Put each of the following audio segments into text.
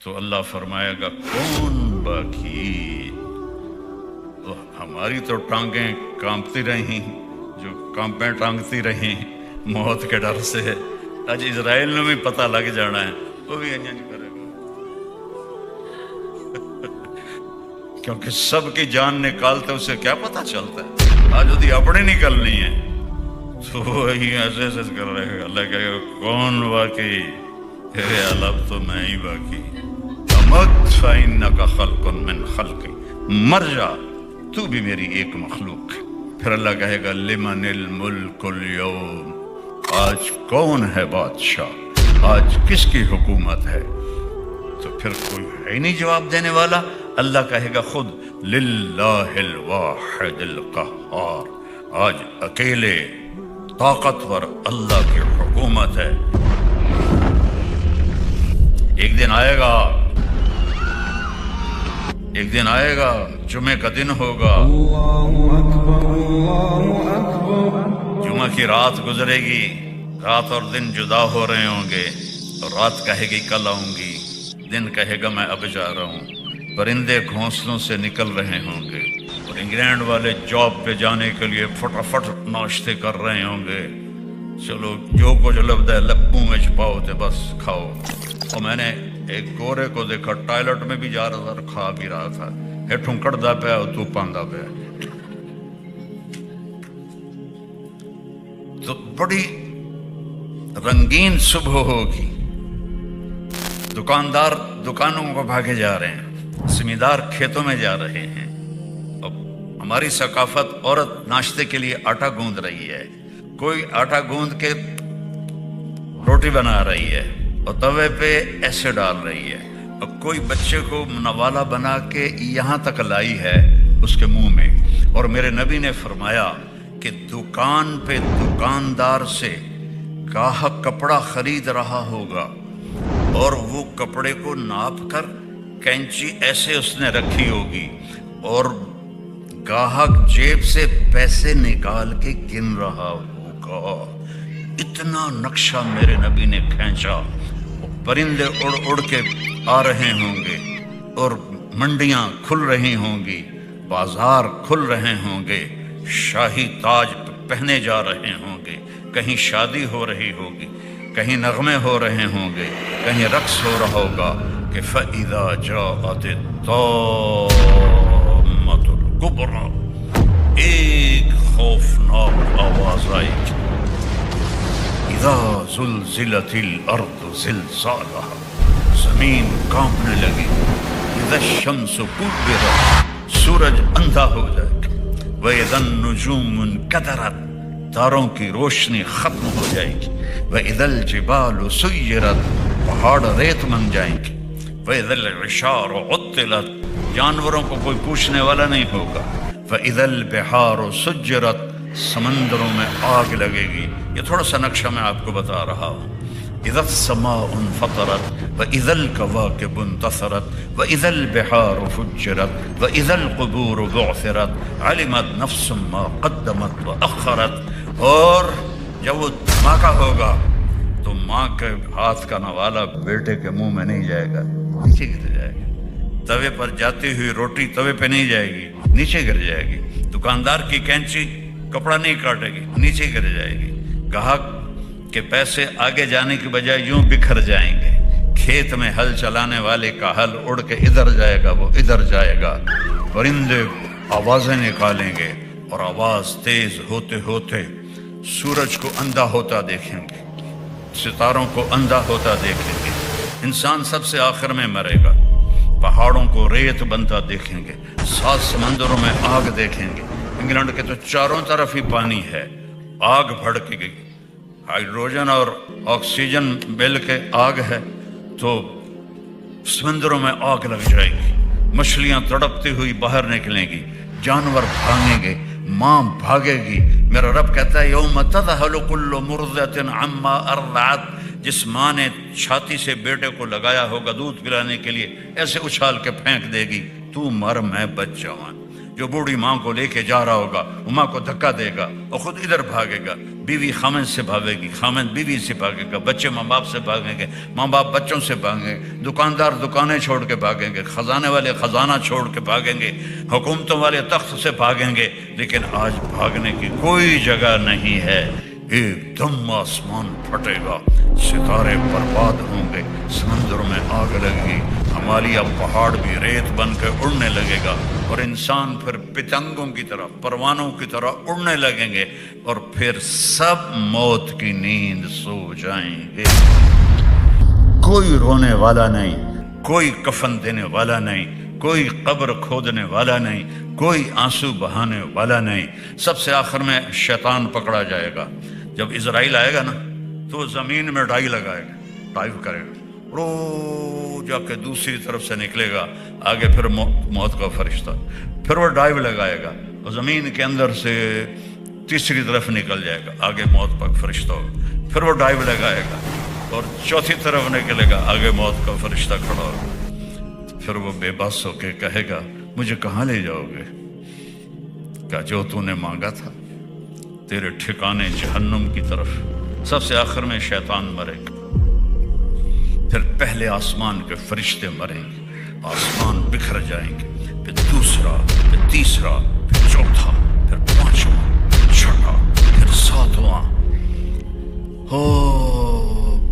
تو اللہ فرمائے گا کون باقی؟ تو ہماری تو ٹانگیں کانپتی رہیں، جو کانپیں ٹانگتی رہیں موت کے ڈر سے، آج اسرائیل نے بھی پتہ لگ جانا ہے، وہ بھی انجن کرے گا، کیونکہ سب کی جان نکالتے اسے کیا پتہ چلتا ہے، آج وہ اپنی نکلنی ہے تو وہی ایسے ایسے کر رہے گا، اللہ کہے گا کون باقی؟ تیرے علاوہ تو میں ہی باقی، امت فإنک خلق من خلقی، مر جا تو بھی میری ایک مخلوق ہے۔ پھر اللہ کہے گا لمن الملک اليوم، آج کون ہے بادشاہ، آج کس کی حکومت ہے؟ تو پھر کوئی ہے ہی نہیں جواب دینے والا، اللہ کہے گا خود للہ الواحد القہار، آج اکیلے طاقتور اللہ کی حکومت ہے۔ ایک دن آئے گا، ایک دن آئے گا، جمعہ کا دن ہوگا، جمعہ کی رات گزرے گی، رات اور دن جدا ہو رہے ہوں گے، اور رات کہے گی کل آؤں گی، دن کہے گا میں اب جا رہا ہوں، پرندے گھونسلوں سے نکل رہے ہوں گے، اور انگلینڈ والے جاب پہ جانے کے لیے فٹافٹ ناشتے کر رہے ہوں گے، چلو جو کچھ لبدا ہے لبوں میں چھپاؤ تے بس کھاؤ۔ اور میں نے ایک گورے کو دیکھا ٹائلٹ میں بھی جا رہا تھا، کھا بھی رہا تھا، ہیٹھوں کڑدا پیا اور تو پاندا پیا۔ تو بڑی رنگین صبح ہوگی، دکاندار دکانوں کو بھاگے جا رہے ہیں، زمیندار کھیتوں میں جا رہے ہیں، اب ہماری ثقافت عورت ناشتے کے لیے آٹا گوندھ رہی ہے، کوئی آٹا گوندھ کے روٹی بنا رہی ہے اور توے پہ ایسے ڈال رہی ہے، اور کوئی بچے کو نوالا بنا کے یہاں تک لائی ہے اس کے منہ میں۔ اور میرے نبی نے فرمایا کہ دکان پہ دکاندار سے گاہک کپڑا خرید رہا ہوگا اور وہ کپڑے کو ناپ کر کینچی ایسے اس نے رکھی ہوگی، اور گاہک جیب سے پیسے نکال کے گن رہا ہوگا، اتنا نقشہ میرے نبی نے کھینچا۔ پرندے اڑ اڑ کے آ رہے ہوں گے، اور منڈیاں کھل رہی ہوں گی، بازار کھل رہے ہوں گے، شاہی تاج پہنے جا رہے ہوں گے، کہیں شادی ہو رہی ہوگی، کہیں نغمے ہو رہے ہوں گے، کہیں رقص ہو رہا ہوگا کہ فَإِذَا جَاءَتِ الطَّامَّةُ الْكُبْرىٰ، ایک خوفناک آواز آئے گی، اذا زلزلت الارض زلزالها، زمین کانپنے لگی، اذا الشمس کورت، سورج اندھا ہو جائے گا، واذا النجوم انکدرت، تاروں کی روشنی ختم ہو جائے گی، واذا الجبال سیرت، پہاڑ ریت بن جائیں گے، واذا العشار عطلت، جانوروں کو کوئی پوچھنے والا نہیں ہوگا، واذا البحار سجرت، سمندروں میں آگ لگے گی۔ یہ تھوڑا سا نقشہ میں آپ کو بتا رہا ہوں۔ اذا السماء انفطرت واذا الكواكب انتثرت واذا البحار فجرت واذا القبور بعثرت علمت نفس ما قدمت واخرت، اور جب وہ دھماکہ ہوگا تو ماں کے ہاتھ کا نوالا بیٹے کے منہ میں نہیں جائے گا، نیچے گر جائے گا، توے پر جاتی ہوئی روٹی توے پہ نہیں جائے گی، نیچے گر جائے گی، دکاندار کی کینچی کپڑا نہیں کاٹے گی، نیچے گر جائے گی، گاہک کے پیسے آگے جانے کی بجائے یوں بکھر جائیں گے، کھیت میں ہل چلانے والے کا ہل اڑ کے ادھر جائے گا، وہ ادھر جائے گا، پرندے آوازیں نکالیں گے، اور آواز تیز ہوتے ہوتے سورج کو اندھا ہوتا دیکھیں گے، ستاروں کو اندھا ہوتا دیکھیں گے، انسان سب سے آخر میں مرے گا، پہاڑوں کو ریت بنتا دیکھیں گے، 7 سمندروں میں آگ دیکھیں گے۔ انگلینڈ کے تو چاروں طرف ہی پانی ہے، آگ بھڑک گئی، ہائیڈروجن اور آکسیجن مل کے آگ ہے، تو سمندروں میں آگ لگ جائے گی، مچھلیاں تڑپتی ہوئی باہر نکلیں گی، جانور بھاگیں گے، ماں بھاگے گی۔ میرا رب کہتا ہے یوم تذہل کل مرضعۃ عما ارضعت، جس ماں نے چھاتی سے بیٹے کو لگایا ہوگا دودھ پلانے کے لیے، ایسے اچھال کے پھینک دے گی، تو مر میں بچ جاؤں۔ جو بوڑھی ماں کو لے کے جا رہا ہوگا وہ ماں کو دھکا دے گا اور خود ادھر بھاگے گا، بیوی خامد سے بھاگے گی، خامد بیوی سے بھاگے گا، بچے ماں باپ سے بھاگیں گے، ماں باپ بچوں سے بھاگیں گے، دکاندار دکانیں چھوڑ کے بھاگیں گے، خزانے والے خزانہ چھوڑ کے بھاگیں گے، حکومتوں والے تخت سے بھاگیں گے، لیکن آج بھاگنے کی کوئی جگہ نہیں ہے۔ ایک دم آسمان پھٹے گا، ستارے برباد ہوں گے، سمندر میں آگ لگے گی، ہمالیہ پہاڑ بھی ریت بن کے اڑنے لگے گا، اور انسان پھر پتنگوں کی طرح، پروانوں کی طرح اڑنے لگیں گے، اور پھر سب موت کی نیند سو جائیں گے۔ کوئی رونے والا نہیں، کوئی کفن دینے والا نہیں، کوئی قبر کھودنے والا نہیں، کوئی آنسو بہانے والا نہیں۔ سب سے آخر میں شیطان پکڑا جائے گا۔ جب اسرائیل آئے گا نا تو زمین میں ڈائی لگائے گا، ڈائیو کرے گا، رو جا کے دوسری طرف سے نکلے گا، آگے پھر موت کا فرشتہ، پھر وہ ڈائیو لگائے گا اور زمین کے اندر سے تیسری طرف نکل جائے گا، آگے موت کا فرشتہ ہوگا، پھر وہ ڈائیو لگائے گا اور چوتھی طرف نکلے گا، آگے موت کا فرشتہ کھڑا ہوگا۔ پھر وہ بے بس ہو کے کہے گا مجھے کہاں لے جاؤ گے؟ کیا جو تو نے مانگا تھا، تیرے ٹھکانے جہنم کی طرف۔ سب سے آخر میں شیطان مرے گا، پھر پہلے آسمان کے فرشتے مریں گے، آسمان بکھر جائیں گے، پھر دوسرا، پھر تیسرا، پھر چوتھا، پھر پانچواں، پھر چھٹا، پھر ساتواں۔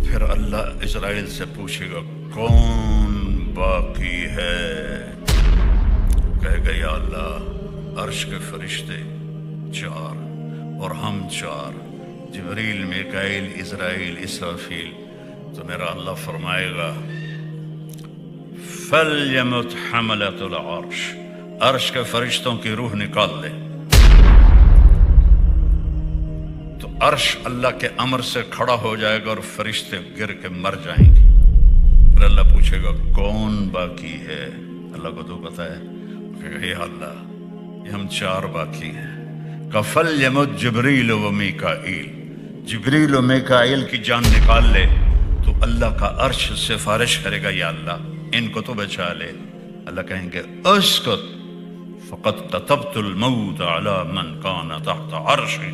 پھر اللہ اسرائیل سے پوچھے گا کون باقی ہے؟ کہے گا یا اللہ عرش کے فرشتے 4 اور ہم 4، جبریل، میکائیل، اسرائیل، اسرافیل۔ تو میرا اللہ فرمائے گا فَلْيَمُتْ حَمَلَةُ الْعَرْشِ، عرش کے فرشتوں کی روح نکال لے۔ تو عرش اللہ کے امر سے کھڑا ہو جائے گا اور فرشتے گر کے مر جائیں گے۔ پھر اللہ پوچھے گا کون باقی ہے؟ اللہ کو تو پتا ہے، کہے گا یا اللہ یہ ہم 4 باقی ہیں۔ فَلْيَمُتْ جبریل و میکائیل، جبریل و میکائیل کی جان نکال لے۔ تو اللہ کا عرش سفارش کرے گا یا اللہ ان کو تو بچا لے۔ اللہ کہیں گے اسکت فقد كتبت الموت على من كان تحت عرشی،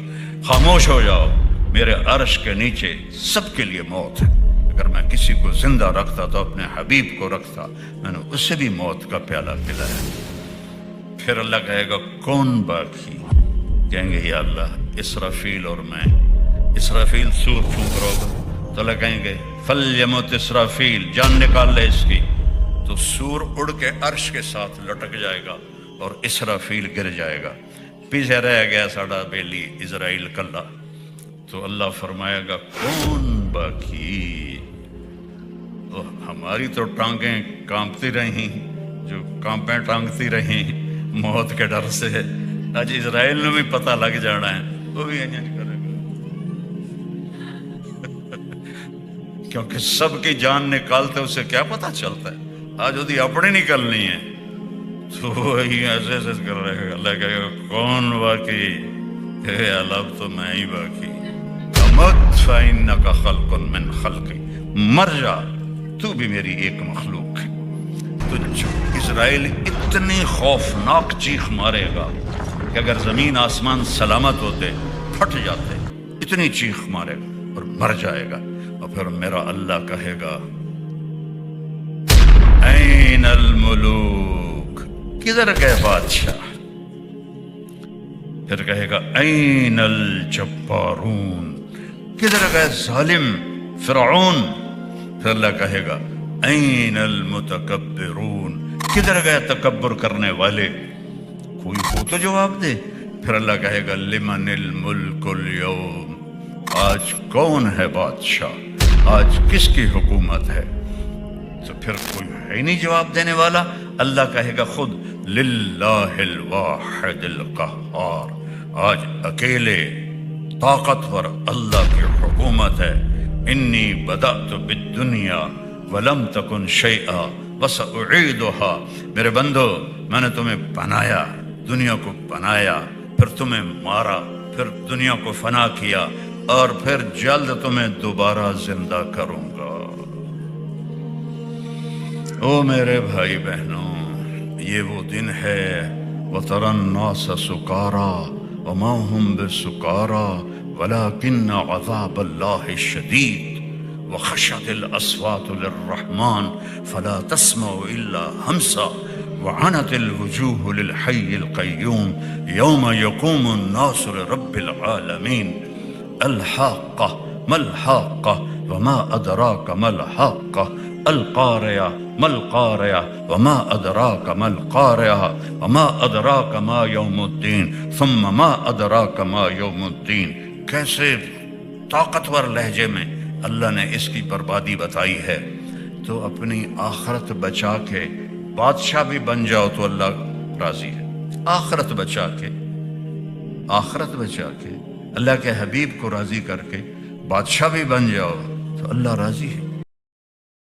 خاموش ہو جاؤ، میرے عرش کے نیچے سب کے لیے موت ہے۔ اگر میں کسی کو زندہ رکھتا تو اپنے حبیب کو رکھتا، میں نے اسے بھی موت کا پیالہ پلایا۔ پھر اللہ کہے گا کون باقی؟ کہیں گے یا اللہ اسرافیل اور میں۔ اسرافیل سور پھونک رہا ہوگا تو اللہ کہیں گے فَلْيَمُتْ اسرافیل، جان نکال لے اس کی۔ تو سور اڑ کے عرش کے ساتھ لٹک جائے گا اور اسرافیل گر جائے گا، پیچھے رہ گیا ساڑا بیلی اسرائیل کلا۔ تو اللہ فرمائے گا کون باقی؟ ہماری تو ٹانگیں کانپتی رہیں، جو کانپیں ٹانگتی رہیں موت کے ڈر سے، آج اسرائیل نے بھی پتہ لگ جانا ہے، وہ بھی انج کرے گا کیونکہ سب کی جان نکالتے اسے کیا پتہ چلتا ہے، آج وہ اپنی نکلنی ہے تو وہی ایسے ایسے کر رہے گا۔ اللہ کہے گا کون باقی؟ کہ اللہ تو میں ہی باقی۔ امت فإنک خلق من خلقی، مر جا تو بھی میری ایک مخلوق ہے۔ تو اسرائیل اتنی خوفناک چیخ مارے گا کہ اگر زمین آسمان سلامت ہوتے پھٹ جاتے، اتنی چیخ مارے گا اور مر جائے گا۔ اور پھر میرا اللہ کہے گا این الملوک، کدھر گئے بادشاہ؟ پھر کہے گا این الجبارون، کدھر گئے ظالم فرعون؟ پھر اللہ کہے گا این المتکبرون، کدھر گئے تکبر کرنے والے؟ کوئی ہو تو جواب دے۔ پھر اللہ کہے گا لمن الملک اليوم، آج کون ہے بادشاہ، آج کس کی حکومت ہے؟ تو پھر کوئی ہے نہیں جواب دینے والا۔ اللہ کہے گا خود للہ الواحد القہار، آج اکیلے طاقتور اللہ کی حکومت ہے۔ انی بدأت بالدنیا ولم تکن شیئا وسأعیدها، میرے بندو میں نے تمہیں بنایا، دنیا کو بنایا، پھر تمہیں مارا، پھر دنیا کو فنا کیا، اور پھر جلد تمہیں دوبارہ زندہ کروں گا۔ او میرے بھائی بہنوں، یہ وہ دن ہے، وترى الناس سكارى وما هم بسكارى ولكن عذاب الله شديد وخشعت الأصوات للرحمن فلا تسمع إلا همسا وعنت الوجوه للحي القيوم يوم يقوم الناس لرب العالمين الحاقة ما الحاقة وما أدراك ما الحاقة القارعة ما القارعة وما أدراك ما القارعة وما أدراك ما يوم الدين ثم ما أدراك ما يوم الدين. کیسے طاقتور لہجے میں اللہ نے اس کی بربادی بتائی ہے. تو اپنی آخرت بچا کے بادشاہ بھی بن جاؤ تو اللہ راضی ہے. آخرت بچا کے اللہ کے حبیب کو راضی کر کے بادشاہ بھی بن جاؤ تو اللہ راضی ہے.